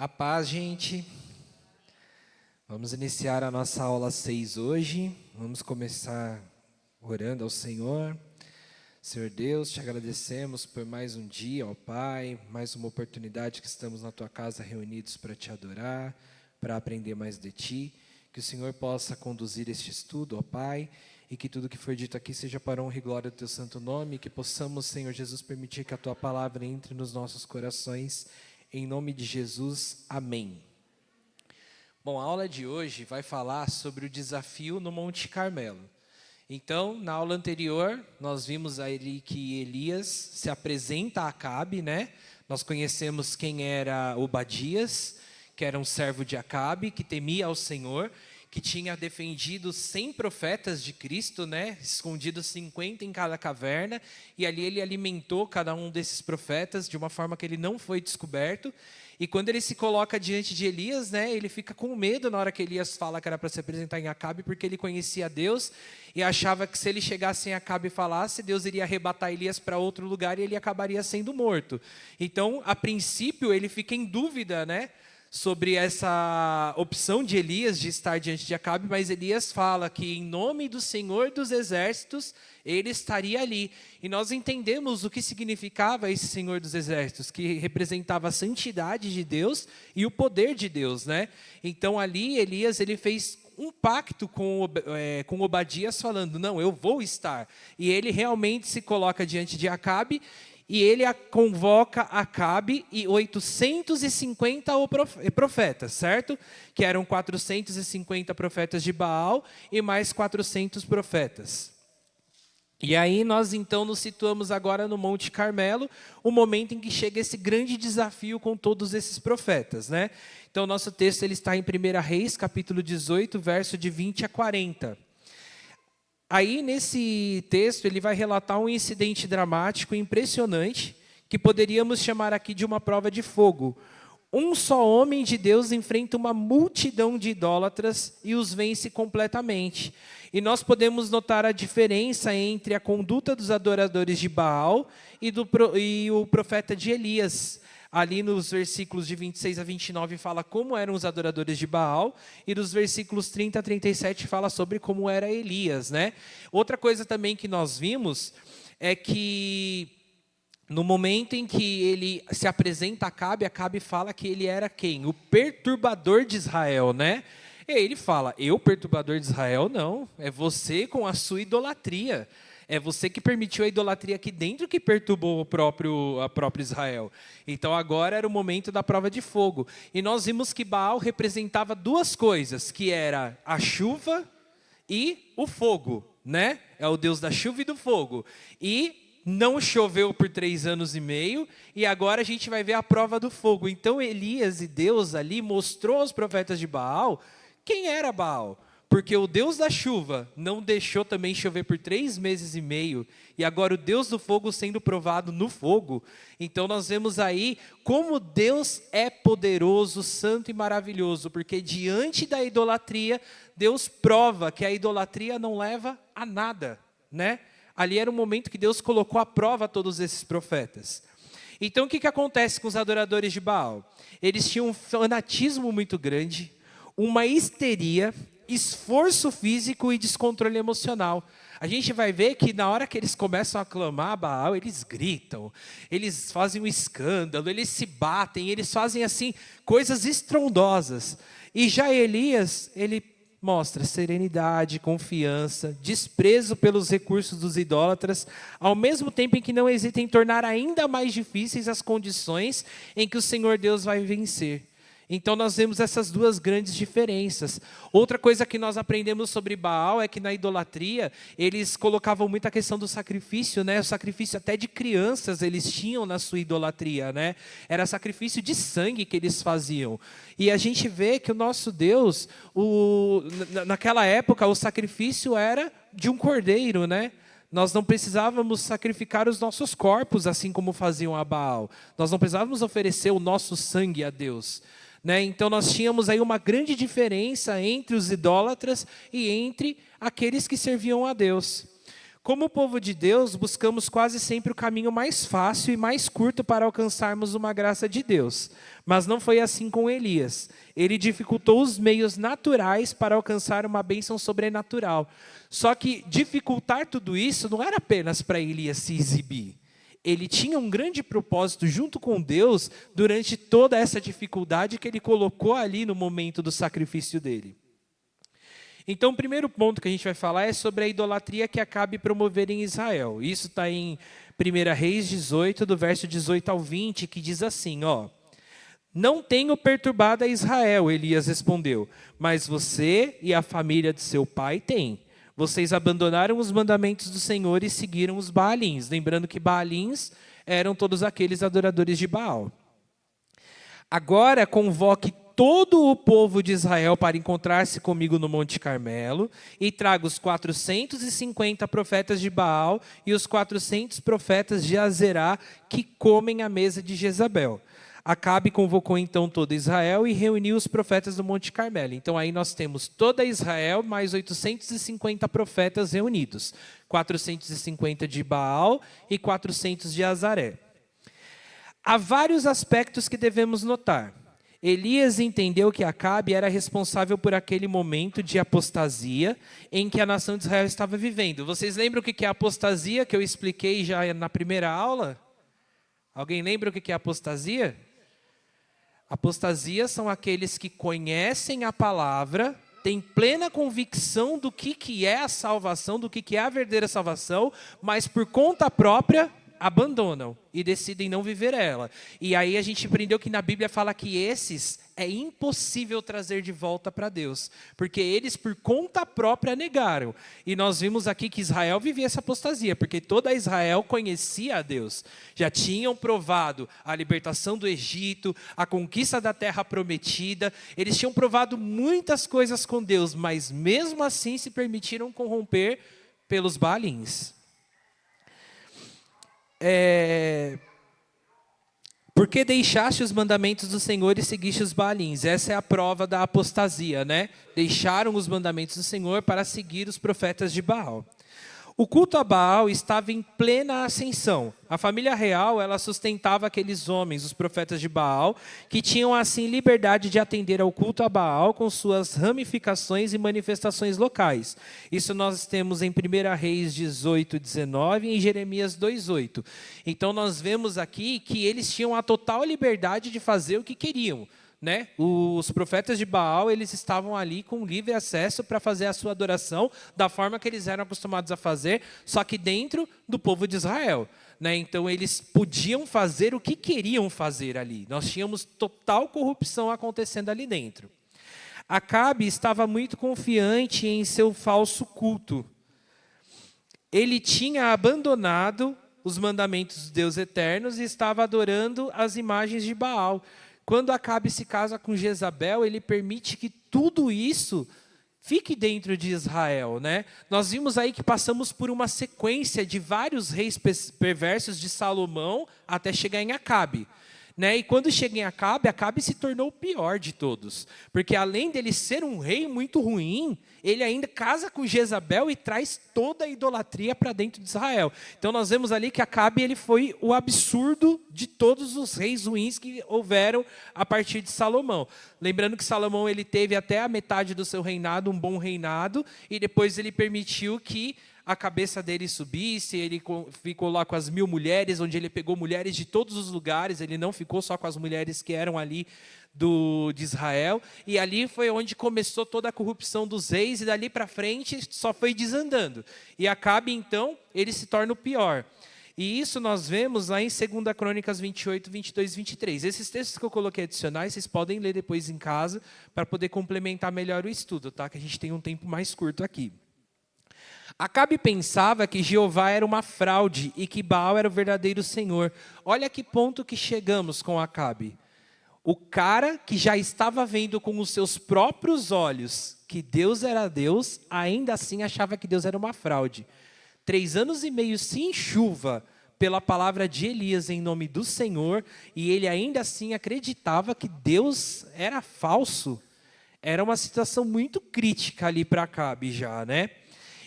A paz, gente. Vamos iniciar a nossa aula 6 hoje. Vamos começar orando ao Senhor. Senhor Deus, te agradecemos por mais um dia, ó Pai, mais uma oportunidade que estamos na Tua casa reunidos para te adorar, para aprender mais de Ti. Que o Senhor possa conduzir este estudo, ó Pai, e que tudo que for dito aqui seja para a honra e glória do Teu santo nome, que possamos, Senhor Jesus, permitir que a Tua palavra entre nos nossos corações. Em nome de Jesus, amém. Bom, a aula de hoje vai falar sobre o desafio no Monte Carmelo. Então, na aula anterior, nós vimos ali que Elias se apresenta a Acabe, né? Nós conhecemos quem era Obadias, que era um servo de Acabe, que temia ao Senhor, que tinha defendido 100 profetas de Cristo, né? Escondidos 50 em cada caverna, e ali ele alimentou cada um desses profetas de uma forma que ele não foi descoberto. E quando ele se coloca diante de Elias, né, ele fica com medo na hora que Elias fala que era para se apresentar em Acabe, porque ele conhecia Deus e achava que se ele chegasse em Acabe e falasse, Deus iria arrebatar Elias para outro lugar e ele acabaria sendo morto. Então, a princípio, ele fica em dúvida, né, sobre essa opção de Elias de estar diante de Acabe, mas Elias fala que em nome do Senhor dos Exércitos, ele estaria ali. E nós entendemos o que significava esse Senhor dos Exércitos, que representava a santidade de Deus e o poder de Deus, né? Então ali Elias ele fez um pacto com Obadias falando, não, eu vou estar. E ele realmente se coloca diante de Acabe, e ele convoca Acabe e 850 profetas, certo? Que eram 450 profetas de Baal e mais 400 profetas. E aí nós então nos situamos agora no Monte Carmelo, o momento em que chega esse grande desafio com todos esses profetas, né? Então nosso texto ele está em 1 Reis, capítulo 18, verso de 20 a 40. Aí, nesse texto, ele vai relatar um incidente dramático, impressionante, que poderíamos chamar aqui de uma prova de fogo. Um só homem de Deus enfrenta uma multidão de idólatras e os vence completamente. E nós podemos notar a diferença entre a conduta dos adoradores de Baal e o profeta de Elias. Ali nos versículos de 26 a 29 fala como eram os adoradores de Baal, e dos versículos 30 a 37 fala sobre como era Elias, né? Outra coisa também que nós vimos é que no momento em que ele se apresenta a Acabe fala que ele era quem? O perturbador de Israel, né? E ele fala, eu perturbador de Israel? Não, é você com a sua idolatria. É você que permitiu a idolatria aqui dentro que perturbou a próprio Israel. Então agora era o momento da prova de fogo. E nós vimos que Baal representava duas coisas, que era a chuva e o fogo, né? É o Deus da chuva e do fogo. E não choveu por 3 anos e meio, e agora a gente vai ver a prova do fogo. Então Elias e Deus ali mostrou aos profetas de Baal quem era Baal. Porque o Deus da chuva não deixou também chover por 3 meses e meio, e agora o Deus do fogo sendo provado no fogo. Então nós vemos aí como Deus é poderoso, santo e maravilhoso, porque diante da idolatria, Deus prova que a idolatria não leva a nada, né? Ali era o momento que Deus colocou à prova todos esses profetas. Então o que acontece com os adoradores de Baal? Eles tinham um fanatismo muito grande, uma histeria, esforço físico e descontrole emocional. A gente vai ver que na hora que eles começam a clamar a Baal, eles gritam, eles fazem um escândalo, eles se batem, eles fazem assim coisas estrondosas. E já Elias, ele mostra serenidade, confiança, desprezo pelos recursos dos idólatras, ao mesmo tempo em que não hesita em tornar ainda mais difíceis as condições em que o Senhor Deus vai vencer. Então nós vemos essas duas grandes diferenças. Outra coisa que nós aprendemos sobre Baal é que na idolatria eles colocavam muito a questão do sacrifício, né? O sacrifício até de crianças eles tinham na sua idolatria, né? Era sacrifício de sangue que eles faziam. E a gente vê que o nosso Deus, naquela época o sacrifício era de um cordeiro, né? Nós não precisávamos sacrificar os nossos corpos assim como faziam a Baal. Nós não precisávamos oferecer o nosso sangue a Deus. Né? Então nós tínhamos aí uma grande diferença entre os idólatras e entre aqueles que serviam a Deus. Como povo de Deus, buscamos quase sempre o caminho mais fácil e mais curto para alcançarmos uma graça de Deus. Mas não foi assim com Elias. Ele dificultou os meios naturais para alcançar uma bênção sobrenatural. Só que dificultar tudo isso não era apenas para Elias se exibir. Ele tinha um grande propósito junto com Deus durante toda essa dificuldade que ele colocou ali no momento do sacrifício dele. Então, o primeiro ponto que a gente vai falar é sobre a idolatria que Acabe promover em Israel. Isso está em 1 Reis 18, do verso 18 ao 20, que diz assim, ó. Não tenho perturbado a Israel, Elias respondeu, mas você e a família de seu pai têm. Vocês abandonaram os mandamentos do Senhor e seguiram os Baalins. Lembrando que Baalins eram todos aqueles adoradores de Baal. Agora convoque todo o povo de Israel para encontrar-se comigo no Monte Carmelo, e traga os 450 profetas de Baal e os 400 profetas de Azerá que comem à mesa de Jezabel. Acabe convocou então todo Israel e reuniu os profetas do Monte Carmelo. Então aí nós temos toda Israel mais 850 profetas reunidos. 450 de Baal e 400 de Azaré. Há vários aspectos que devemos notar. Elias entendeu que Acabe era responsável por aquele momento de apostasia em que a nação de Israel estava vivendo. Vocês lembram o que é apostasia, que eu expliquei já na primeira aula? Alguém lembra o que é apostasia? Apostasia são aqueles que conhecem a palavra, têm plena convicção do que é a salvação, do que é a verdadeira salvação, mas por conta própria abandonam e decidem não viver ela. E aí a gente aprendeu que na Bíblia fala que esses é impossível trazer de volta para Deus, porque eles por conta própria negaram. E nós vimos aqui que Israel vivia essa apostasia, porque toda Israel conhecia a Deus. Já tinham provado a libertação do Egito, a conquista da terra prometida, eles tinham provado muitas coisas com Deus, mas mesmo assim se permitiram corromper pelos Baalins. Porque deixaste os mandamentos do Senhor e seguiste os Baalins? Essa é a prova da apostasia, né? Deixaram os mandamentos do Senhor para seguir os profetas de Baal. O culto a Baal estava em plena ascensão. A família real, ela sustentava aqueles homens, os profetas de Baal, que tinham assim liberdade de atender ao culto a Baal com suas ramificações e manifestações locais. Isso nós temos em 1 Reis 18, 19 e em Jeremias 2:8. Então nós vemos aqui que eles tinham a total liberdade de fazer o que queriam. Né? Os profetas de Baal, eles estavam ali com livre acesso para fazer a sua adoração da forma que eles eram acostumados a fazer, só que dentro do povo de Israel. Né? Então eles podiam fazer o que queriam fazer ali. Nós tínhamos total corrupção acontecendo ali dentro. Acabe estava muito confiante em seu falso culto. Ele tinha abandonado os mandamentos de Deus eternos e estava adorando as imagens de Baal. Quando Acabe se casa com Jezabel, ele permite que tudo isso fique dentro de Israel, né? Nós vimos aí que passamos por uma sequência de vários reis perversos de Salomão até chegar em Acabe. Né? E quando chega em Acabe, Acabe se tornou o pior de todos. Porque além dele ser um rei muito ruim, ele ainda casa com Jezabel e traz toda a idolatria para dentro de Israel. Então nós vemos ali que Acabe ele foi o absurdo de todos os reis ruins que houveram a partir de Salomão. Lembrando que Salomão ele teve até a metade do seu reinado, um bom reinado, e depois ele permitiu que a cabeça dele subisse, ele ficou lá com as 1000 mulheres, onde ele pegou mulheres de todos os lugares, ele não ficou só com as mulheres que eram ali de Israel, e ali foi onde começou toda a corrupção dos reis, e dali para frente só foi desandando. E Acabe, então, ele se torna o pior. E isso nós vemos lá em 2 Crônicas 28, 22 e 23. Esses textos que eu coloquei adicionais, vocês podem ler depois em casa, para poder complementar melhor o estudo, tá? Que a gente tem um tempo mais curto aqui. Acabe pensava que Jeová era uma fraude e que Baal era o verdadeiro Senhor. Olha que ponto que chegamos com Acabe. O cara que já estava vendo com os seus próprios olhos que Deus era Deus, ainda assim achava que Deus era uma fraude. 3 anos e meio sem chuva pela palavra de Elias em nome do Senhor, e ele ainda assim acreditava que Deus era falso. Era uma situação muito crítica ali para Acabe já, né?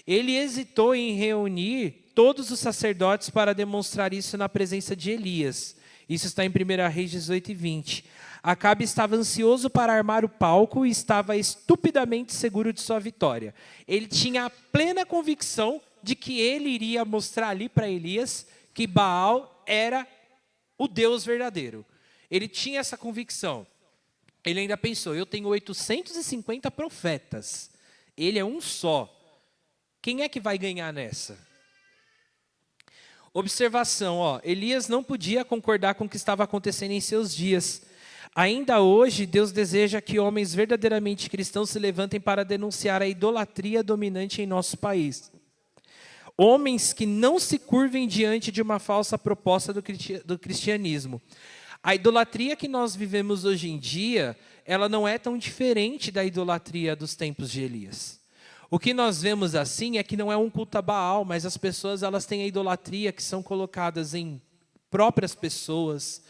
Ele hesitou em reunir todos os sacerdotes para demonstrar isso na presença de Elias. Isso está em 1 Reis 18:20. Acabe estava ansioso para armar o palco e estava estupidamente seguro de sua vitória. Ele tinha a plena convicção de que ele iria mostrar ali para Elias que Baal era o Deus verdadeiro. Ele tinha essa convicção. Ele ainda pensou, eu tenho 850 profetas. Ele é um só. Quem é que vai ganhar nessa? Observação, Elias não podia concordar com o que estava acontecendo em seus dias. Ainda hoje, Deus deseja que homens verdadeiramente cristãos se levantem para denunciar a idolatria dominante em nosso país. Homens que não se curvem diante de uma falsa proposta do cristianismo. A idolatria que nós vivemos hoje em dia, ela não é tão diferente da idolatria dos tempos de Elias. O que nós vemos assim é que não é um culto a Baal, mas as pessoas elas têm a idolatria que são colocadas em próprias pessoas.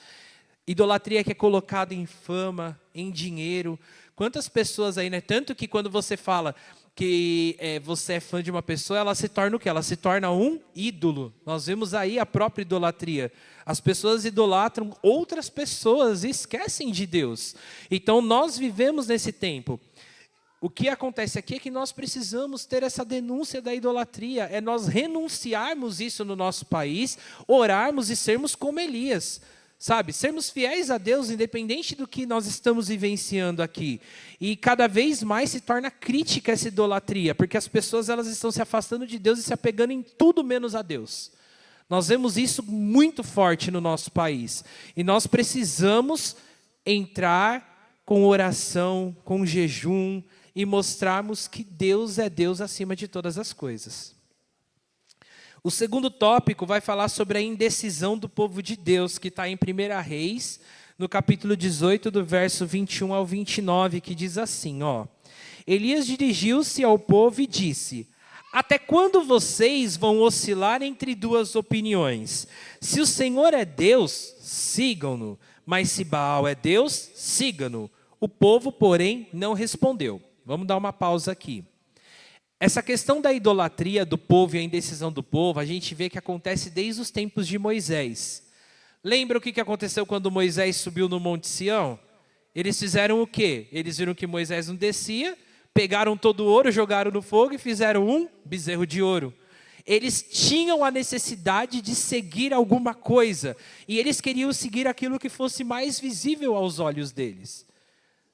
Idolatria que é colocada em fama, em dinheiro. Quantas pessoas aí, né? Tanto que quando você fala que você é fã de uma pessoa, ela se torna o quê? Ela se torna um ídolo. Nós vemos aí a própria idolatria. As pessoas idolatram outras pessoas e esquecem de Deus. Então nós vivemos nesse tempo. O que acontece aqui é que nós precisamos ter essa denúncia da idolatria. É nós renunciarmos isso no nosso país, orarmos e sermos como Elias. Sabe, sermos fiéis a Deus, independente do que nós estamos vivenciando aqui. E cada vez mais se torna crítica essa idolatria, porque as pessoas elas estão se afastando de Deus e se apegando em tudo menos a Deus. Nós vemos isso muito forte no nosso país. E nós precisamos entrar com oração, com jejum, e mostrarmos que Deus é Deus acima de todas as coisas. O segundo tópico vai falar sobre a indecisão do povo de Deus, que está em 1 Reis, no capítulo 18, do verso 21 ao 29, que diz assim, Elias dirigiu-se ao povo e disse, até quando vocês vão oscilar entre duas opiniões? Se o Senhor é Deus, sigam-no, mas se Baal é Deus, sigam-no. O povo, porém, não respondeu. Vamos dar uma pausa aqui. Essa questão da idolatria do povo e a indecisão do povo, a gente vê que acontece desde os tempos de Moisés. Lembra o que aconteceu quando Moisés subiu no Monte Sião? Eles fizeram o quê? Eles viram que Moisés não descia, pegaram todo o ouro, jogaram no fogo e fizeram um bezerro de ouro. Eles tinham a necessidade de seguir alguma coisa. E eles queriam seguir aquilo que fosse mais visível aos olhos deles.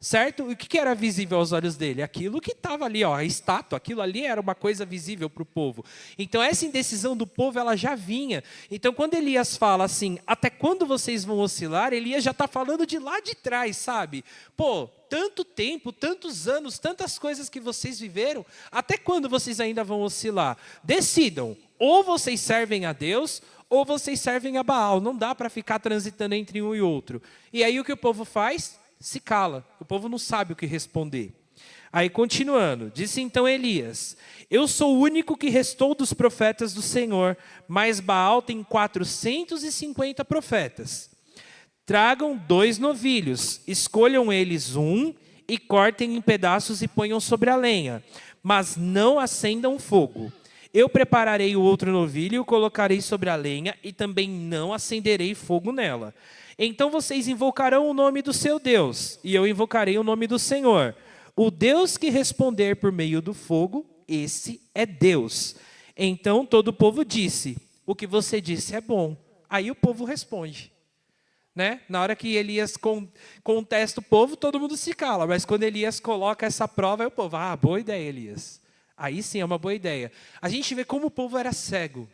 Certo? E o que era visível aos olhos dele? Aquilo que estava ali, a estátua, aquilo ali era uma coisa visível para o povo. Então essa indecisão do povo, ela já vinha. Então quando Elias fala assim, até quando vocês vão oscilar? Elias já está falando de lá de trás, sabe? Tanto tempo, tantos anos, tantas coisas que vocês viveram, até quando vocês ainda vão oscilar? Decidam, ou vocês servem a Deus, ou vocês servem a Baal. Não dá para ficar transitando entre um e outro. E aí o que o povo faz? Se cala, o povo não sabe o que responder. Aí continuando, disse então Elias, eu sou o único que restou dos profetas do Senhor, mas Baal tem 450 profetas. Tragam 2 novilhos, escolham eles um e cortem em pedaços e ponham sobre a lenha, mas não acendam fogo. Eu prepararei o outro novilho e o colocarei sobre a lenha e também não acenderei fogo nela. Então vocês invocarão o nome do seu Deus, e eu invocarei o nome do Senhor. O Deus que responder por meio do fogo, esse é Deus. Então todo o povo disse, o que você disse é bom. Aí o povo responde. Né? Na hora que Elias contesta o povo, todo mundo se cala. Mas quando Elias coloca essa prova, aí o povo, boa ideia, Elias. Aí sim é uma boa ideia. A gente vê como o povo era cego.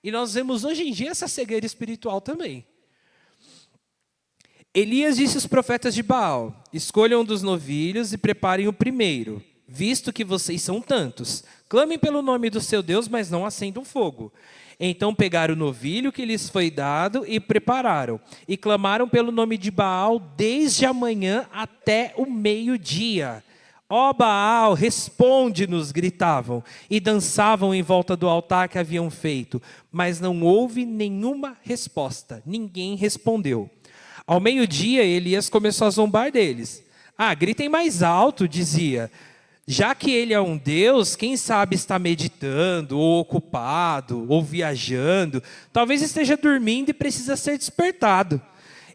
E nós vemos hoje em dia essa cegueira espiritual também. Elias disse aos profetas de Baal, escolham um dos novilhos e preparem o primeiro, visto que vocês são tantos. Clamem pelo nome do seu Deus, mas não acendam fogo. Então pegaram o novilho que lhes foi dado e prepararam. E clamaram pelo nome de Baal desde a manhã até o meio-dia. Ó Baal, responde-nos, gritavam, e dançavam em volta do altar que haviam feito. Mas não houve nenhuma resposta, ninguém respondeu. Ao meio-dia, Elias começou a zombar deles. Gritem mais alto, dizia. Já que ele é um Deus, quem sabe está meditando, ou ocupado, ou viajando, talvez esteja dormindo e precisa ser despertado.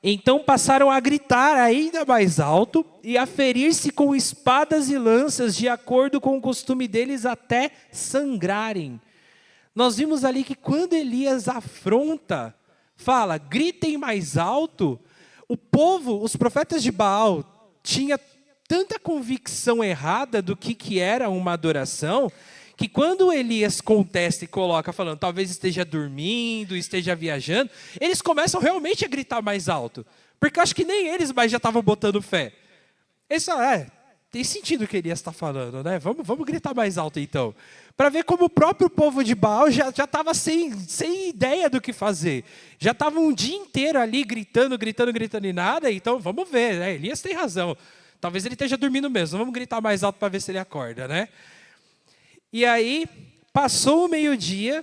Então passaram a gritar ainda mais alto e a ferir-se com espadas e lanças, de acordo com o costume deles, até sangrarem. Nós vimos ali que quando Elias afronta, fala, gritem mais alto, o povo, os profetas de Baal, tinha tanta convicção errada do que era uma adoração, que quando Elias contesta e coloca falando, talvez esteja dormindo, esteja viajando, eles começam realmente a gritar mais alto. Porque eu acho que nem eles mais já estavam botando fé. Isso tem sentido o que Elias está falando, né? Vamos gritar mais alto então. Para ver como o próprio povo de Baal já estava sem ideia do que fazer. Já estava um dia inteiro ali gritando e nada, então vamos ver, né? Elias tem razão. Talvez ele esteja dormindo mesmo. Vamos gritar mais alto para ver se ele acorda, né? E aí, passou o meio-dia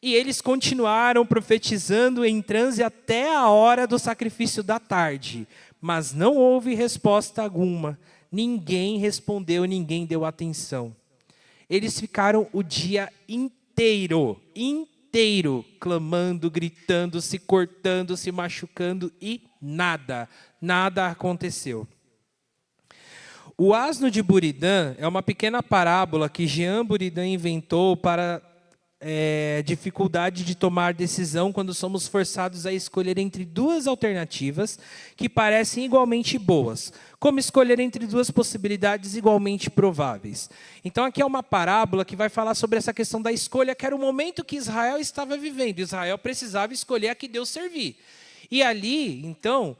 e eles continuaram profetizando em transe até a hora do sacrifício da tarde. Mas não houve resposta alguma. Ninguém respondeu, ninguém deu atenção. Eles ficaram o dia inteiro, clamando, gritando, se cortando, se machucando e nada aconteceu. O asno de Buridã é uma pequena parábola que Jean Buridan inventou para dificuldade de tomar decisão quando somos forçados a escolher entre duas alternativas que parecem igualmente boas, como escolher entre duas possibilidades igualmente prováveis. Então aqui é uma parábola que vai falar sobre essa questão da escolha, que era o momento que Israel estava vivendo. Israel precisava escolher a que Deus servir. E ali, então,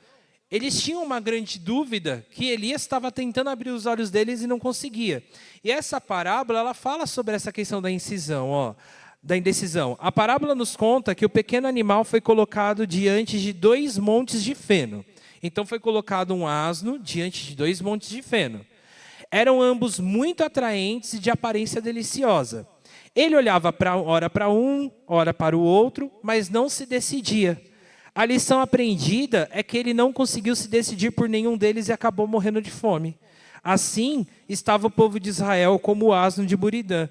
eles tinham uma grande dúvida que Elias estava tentando abrir os olhos deles e não conseguia. E essa parábola, ela fala sobre essa questão da indecisão. A parábola nos conta que o pequeno animal foi colocado diante de 2 montes de feno. Então foi colocado um asno diante de 2 montes de feno. Eram ambos muito atraentes e de aparência deliciosa. Ele olhava ora para um, ora para o outro, mas não se decidia. A lição aprendida é que ele não conseguiu se decidir por nenhum deles e acabou morrendo de fome. Assim estava o povo de Israel como o asno de Buridã,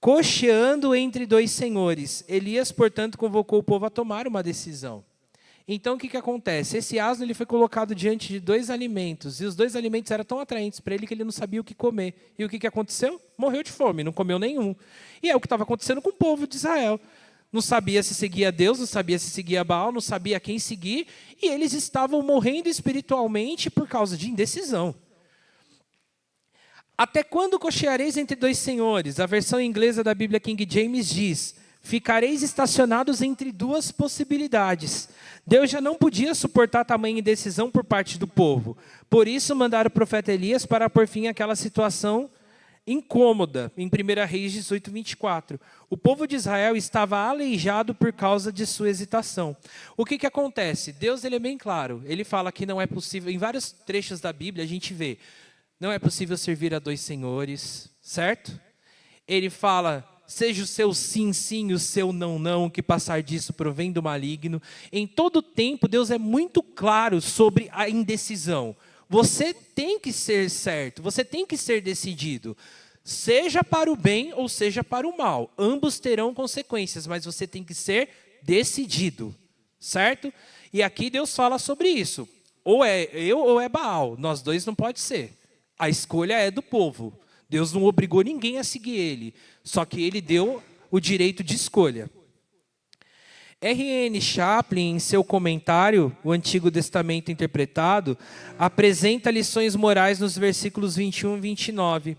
cocheando entre 2 senhores. Elias, portanto, convocou o povo a tomar uma decisão. Então, o que acontece? Esse asno ele foi colocado diante de 2 alimentos, e os 2 alimentos eram tão atraentes para ele que ele não sabia o que comer. E o que aconteceu? Morreu de fome, não comeu nenhum. E é o que estava acontecendo com o povo de Israel. Não sabia se seguia Deus, não sabia se seguia Baal, não sabia quem seguir, e eles estavam morrendo espiritualmente por causa de indecisão. Até quando cocheareis entre 2 senhores? A versão inglesa da Bíblia King James diz, ficareis estacionados entre 2 possibilidades. Deus já não podia suportar tamanha indecisão por parte do povo. Por isso, mandaram o profeta Elias para pôr fim àquela situação incômoda, em 1 Reis 18, 24. O povo de Israel estava aleijado por causa de sua hesitação. O que acontece? Deus ele é bem claro. Ele fala que não é possível, em vários trechos da Bíblia a gente vê, não é possível servir a 2 senhores, certo? Ele fala, seja o seu sim, sim, o seu não, não, que passar disso provém do maligno. Em todo tempo, Deus é muito claro sobre a indecisão. Você tem que ser certo, você tem que ser decidido. Seja para o bem ou seja para o mal. Ambos terão consequências, mas você tem que ser decidido, certo? E aqui Deus fala sobre isso. Ou é eu ou é Baal, nós 2 não pode ser. A escolha é do povo. Deus não obrigou ninguém a seguir ele, só que ele deu o direito de escolha. R.N. Chaplin, em seu comentário, O Antigo Testamento Interpretado, apresenta lições morais nos versículos 21 e 29.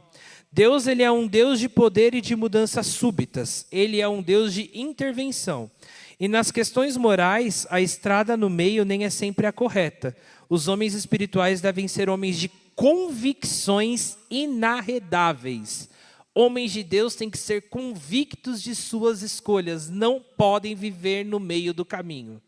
Deus ele é um Deus de poder e de mudanças súbitas. Ele é um Deus de intervenção. E nas questões morais, a estrada no meio nem é sempre a correta. Os homens espirituais devem ser homens de convicções inarredáveis. Homens de Deus têm que ser convictos de suas escolhas, não podem viver no meio do caminho,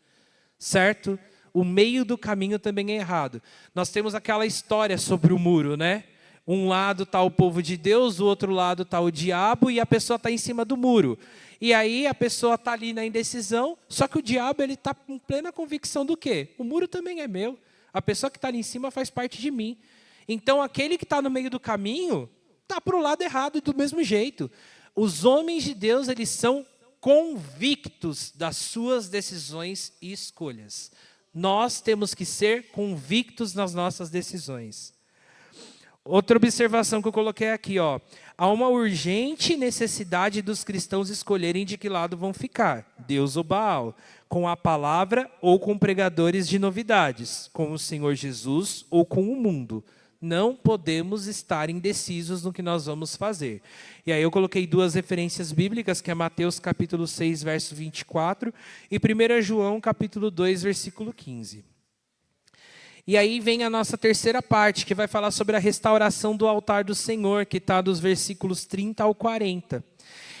certo? O meio do caminho também é errado. Nós temos aquela história sobre o muro, né? Um lado está o povo de Deus, do outro lado está o diabo e a pessoa está em cima do muro. E aí a pessoa está ali na indecisão, só que o diabo está com plena convicção do quê? O muro também é meu, a pessoa que está ali em cima faz parte de mim. Então aquele que está no meio do caminho está para o lado errado do mesmo jeito. Os homens de Deus, eles são convictos das suas decisões e escolhas. Nós temos que ser convictos nas nossas decisões. Outra observação que eu coloquei aqui, ó. Há uma urgente necessidade dos cristãos escolherem de que lado vão ficar, Deus ou Baal, com a palavra ou com pregadores de novidades, com o Senhor Jesus ou com o mundo. Não podemos estar indecisos no que nós vamos fazer. E aí eu coloquei duas referências bíblicas, que é Mateus capítulo 6, verso 24, e 1 João capítulo 2, versículo 15. E aí vem a nossa terceira parte, que vai falar sobre a restauração do altar do Senhor, que está dos versículos 30 ao 40.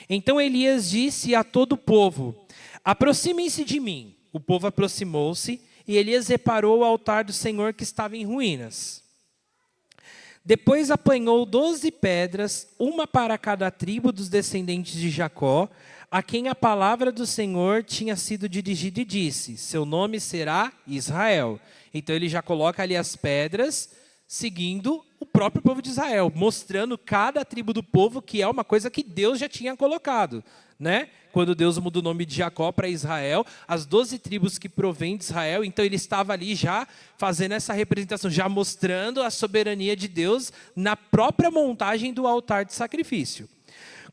Então Elias disse a todo o povo: aproximem-se de mim. O povo aproximou-se, e Elias reparou o altar do Senhor que estava em ruínas. Depois apanhou 12 pedras, uma para cada tribo dos descendentes de Jacó, a quem a palavra do Senhor tinha sido dirigida, e disse: seu nome será Israel. Então ele já coloca ali as pedras, seguindo o próprio povo de Israel, mostrando cada tribo do povo, que é uma coisa que Deus já tinha colocado, né? Quando Deus muda o nome de Jacó para Israel, as 12 tribos que provêm de Israel, então ele estava ali já fazendo essa representação, já mostrando a soberania de Deus na própria montagem do altar de sacrifício.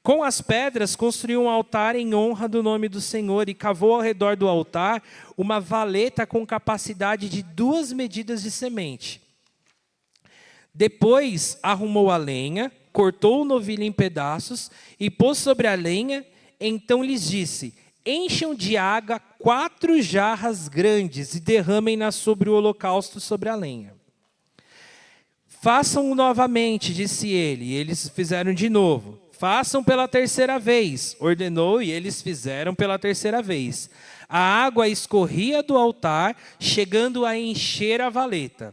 Com as pedras, construiu um altar em honra do nome do Senhor e cavou ao redor do altar uma valeta com capacidade de 2 medidas de semente. Depois, arrumou a lenha, cortou o novilho em pedaços e pôs sobre a lenha. Então lhes disse: encham de água 4 jarras grandes e derramem-nas sobre o holocausto sobre a lenha. Façam novamente, disse ele, e eles fizeram de novo. Façam pela terceira vez, ordenou, e eles fizeram pela terceira vez. A água escorria do altar, chegando a encher a valeta.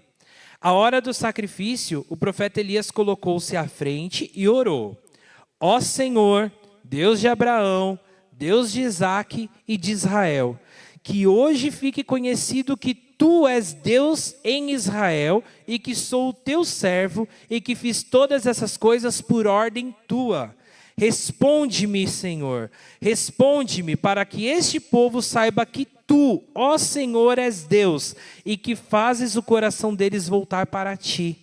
À hora do sacrifício, o profeta Elias colocou-se à frente e orou: ó Senhor, Deus de Abraão, Deus de Isaque e de Israel, que hoje fique conhecido que tu és Deus em Israel, e que sou o teu servo, e que fiz todas essas coisas por ordem tua. Responde-me, Senhor, responde-me, para que este povo saiba que tu, ó Senhor, és Deus, e que fazes o coração deles voltar para ti.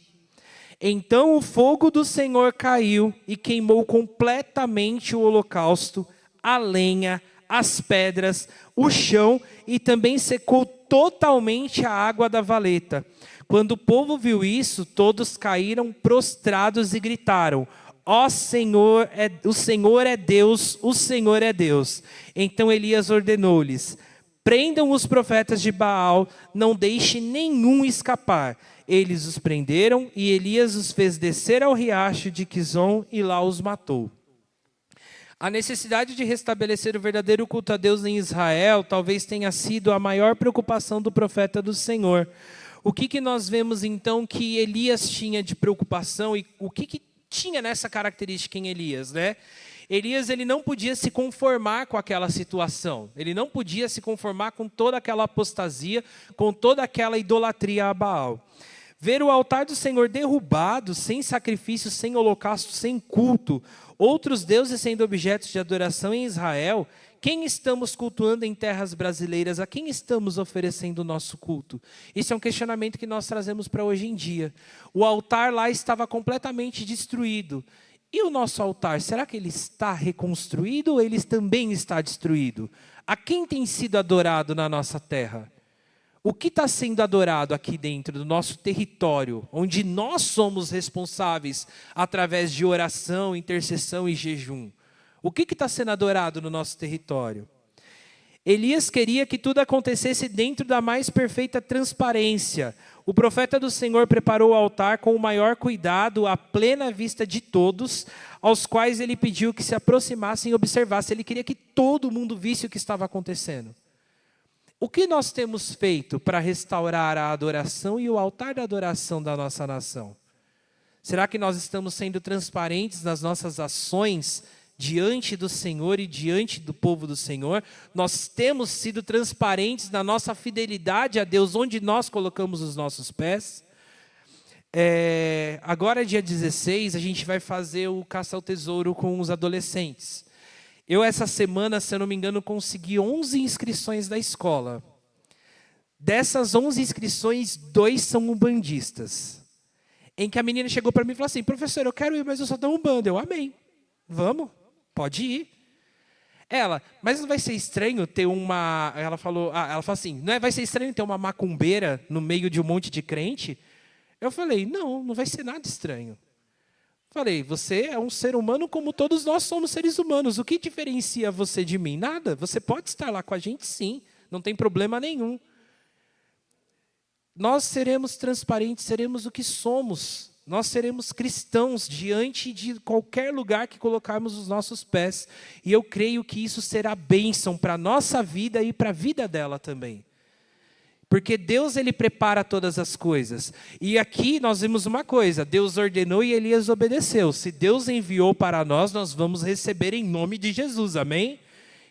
Então o fogo do Senhor caiu e queimou completamente o holocausto, a lenha, as pedras, o chão, e também secou totalmente a água da valeta. Quando o povo viu isso, todos caíram prostrados e gritaram: ó Senhor, o Senhor é Deus, o Senhor é Deus. Então Elias ordenou-lhes: prendam os profetas de Baal, não deixe nenhum escapar. Eles os prenderam, e Elias os fez descer ao riacho de Quizon, e lá os matou. A necessidade de restabelecer o verdadeiro culto a Deus em Israel talvez tenha sido a maior preocupação do profeta do Senhor. O que nós vemos então que Elias tinha de preocupação, e o que tinha nessa característica em Elias, né? Elias, ele não podia se conformar com aquela situação. Ele não podia se conformar com toda aquela apostasia, com toda aquela idolatria a Baal. Ver o altar do Senhor derrubado, sem sacrifício, sem holocausto, sem culto, outros deuses sendo objetos de adoração em Israel, quem estamos cultuando em terras brasileiras? A quem estamos oferecendo o nosso culto? Isso é um questionamento que nós trazemos para hoje em dia. O altar lá estava completamente destruído. E o nosso altar, será que ele está reconstruído ou ele também está destruído? A quem tem sido adorado na nossa terra? O que está sendo adorado aqui dentro do nosso território, onde nós somos responsáveis através de oração, intercessão e jejum? O que está sendo adorado no nosso território? Elias queria que tudo acontecesse dentro da mais perfeita transparência. O profeta do Senhor preparou o altar com o maior cuidado, à plena vista de todos, aos quais ele pediu que se aproximassem e observassem. Ele queria que todo mundo visse o que estava acontecendo. O que nós temos feito para restaurar a adoração e o altar da adoração da nossa nação? Será que nós estamos sendo transparentes nas nossas ações diante do Senhor e diante do povo do Senhor? Nós temos sido transparentes na nossa fidelidade a Deus, onde nós colocamos os nossos pés? Agora, dia 16, a gente vai fazer o Caça ao Tesouro com os adolescentes. Eu, essa semana, se eu não me engano, consegui 11 inscrições da escola. Dessas 11 inscrições, 2 são umbandistas. Em que a menina chegou para mim e falou assim: professor, eu quero ir, mas eu sou da Umbanda. Eu, amém. Vamos, pode ir. Ela, mas não vai ser estranho ter uma... Ela falou assim, vai ser estranho ter uma macumbeira no meio de um monte de crente? Eu falei, não vai ser nada estranho. Falei, você é um ser humano como todos nós somos seres humanos. O que diferencia você de mim? Nada. Você pode estar lá com a gente, sim. Não tem problema nenhum. Nós seremos transparentes, seremos o que somos. Nós seremos cristãos diante de qualquer lugar que colocarmos os nossos pés. E eu creio que isso será bênção para a nossa vida e para a vida dela também. Porque Deus, Ele prepara todas as coisas. E aqui nós vimos uma coisa: Deus ordenou e Elias obedeceu. Se Deus enviou para nós, nós vamos receber em nome de Jesus, amém?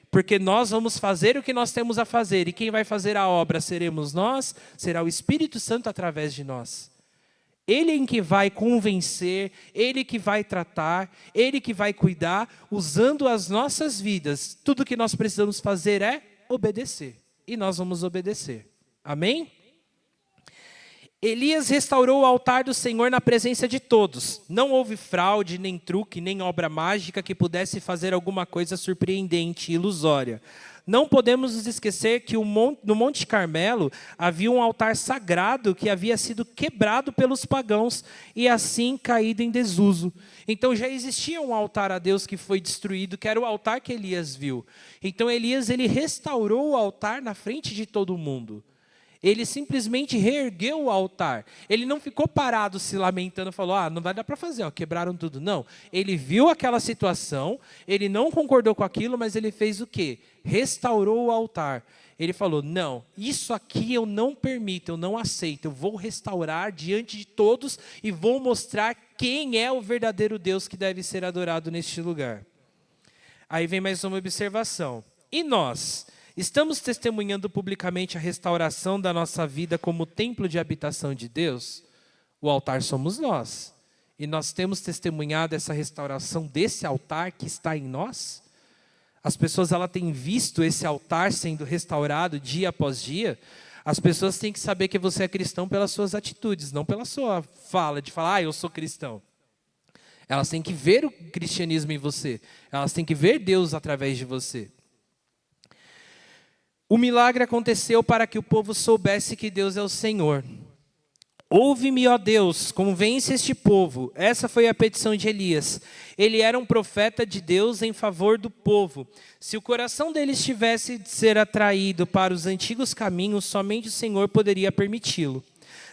Porque nós vamos fazer o que nós temos a fazer. E quem vai fazer a obra seremos nós, será o Espírito Santo através de nós. Ele em que vai convencer, Ele que vai tratar, Ele que vai cuidar, usando as nossas vidas. Tudo que nós precisamos fazer é obedecer. E nós vamos obedecer. Amém? Elias restaurou o altar do Senhor na presença de todos. Não houve fraude, nem truque, nem obra mágica que pudesse fazer alguma coisa surpreendente e ilusória. Não podemos nos esquecer que no Monte Carmelo havia um altar sagrado que havia sido quebrado pelos pagãos e assim caído em desuso. Então já existia um altar a Deus que foi destruído, que era o altar que Elias viu. Então Elias, ele restaurou o altar na frente de todo mundo. Ele simplesmente reergueu o altar. Ele não ficou parado se lamentando, falou, não vai dar para fazer, quebraram tudo. Não, ele viu aquela situação, ele não concordou com aquilo, mas ele fez o quê? Restaurou o altar. Ele falou, não, isso aqui eu não permito, eu não aceito. Eu vou restaurar diante de todos e vou mostrar quem é o verdadeiro Deus que deve ser adorado neste lugar. Aí vem mais uma observação. E nós? Estamos testemunhando publicamente a restauração da nossa vida como templo de habitação de Deus? O altar somos nós. E nós temos testemunhado essa restauração desse altar que está em nós? As pessoas têm visto esse altar sendo restaurado dia após dia? As pessoas têm que saber que você é cristão pelas suas atitudes, não pela sua fala, de falar, eu sou cristão. Elas têm que ver o cristianismo em você. Elas têm que ver Deus através de você. O milagre aconteceu para que o povo soubesse que Deus é o Senhor. Ouve-me, ó Deus, convence este povo. Essa foi a petição de Elias. Ele era um profeta de Deus em favor do povo. Se o coração deles tivesse de ser atraído para os antigos caminhos, somente o Senhor poderia permiti-lo.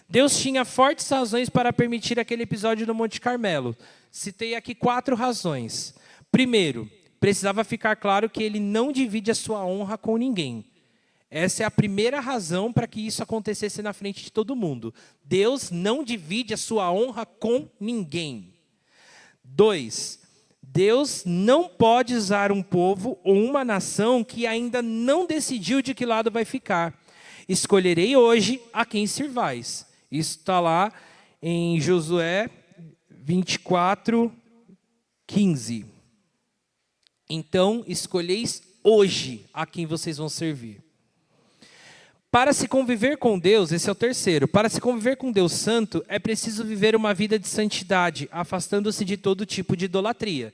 Deus tinha fortes razões para permitir aquele episódio no Monte Carmelo. Citei aqui 4 razões. Primeiro, precisava ficar claro que ele não divide a sua honra com ninguém. Essa é a primeira razão para que isso acontecesse na frente de todo mundo. Deus não divide a sua honra com ninguém. 2, Deus não pode usar um povo ou uma nação que ainda não decidiu de que lado vai ficar. Escolherei hoje a quem sirvais. Isso está lá em Josué 24, 15. Então, escolheis hoje a quem vocês vão servir. Para se conviver com Deus, esse é o terceiro, para se conviver com Deus Santo, é preciso viver uma vida de santidade, afastando-se de todo tipo de idolatria.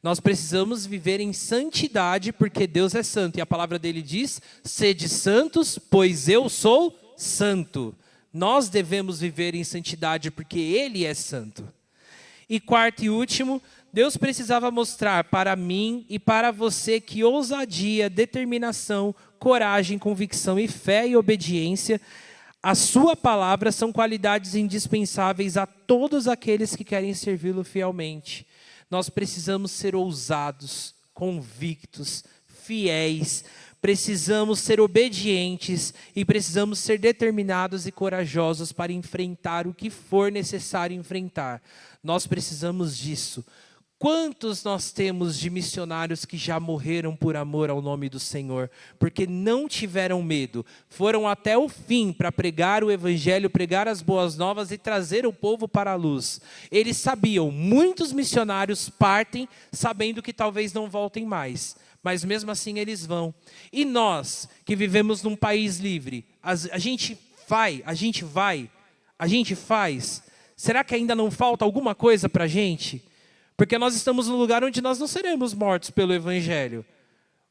Nós precisamos viver em santidade, porque Deus é santo. E a palavra dele diz, sede santos, pois eu sou santo. Nós devemos viver em santidade, porque Ele é santo. E quarto e último, Deus precisava mostrar para mim e para você que ousadia, determinação, coragem, convicção e fé e obediência, a sua palavra são qualidades indispensáveis a todos aqueles que querem servi-lo fielmente. Nós precisamos ser ousados, convictos, fiéis, precisamos ser obedientes e precisamos ser determinados e corajosos para enfrentar o que for necessário enfrentar. Nós precisamos disso. Quantos nós temos de missionários que já morreram por amor ao nome do Senhor, porque não tiveram medo, foram até o fim para pregar o evangelho, pregar as boas novas e trazer o povo para a luz. Eles sabiam, muitos missionários partem sabendo que talvez não voltem mais, mas mesmo assim eles vão. E nós, que vivemos num país livre, a gente faz, será que ainda não falta alguma coisa para a gente? Porque nós estamos num lugar onde nós não seremos mortos pelo evangelho.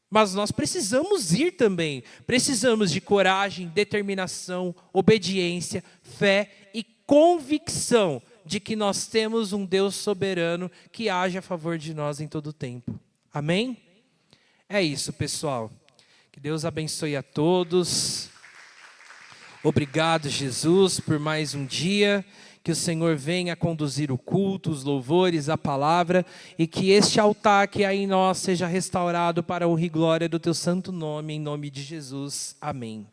Mas nós precisamos ir também. Precisamos de coragem, determinação, obediência, fé e convicção de que nós temos um Deus soberano que age a favor de nós em todo o tempo. Amém? É isso, pessoal. Que Deus abençoe a todos. Obrigado, Jesus, por mais um dia. Que o Senhor venha conduzir o culto, os louvores, a palavra, e que este altar que há em nós seja restaurado para a honra e glória do teu santo nome, em nome de Jesus. Amém.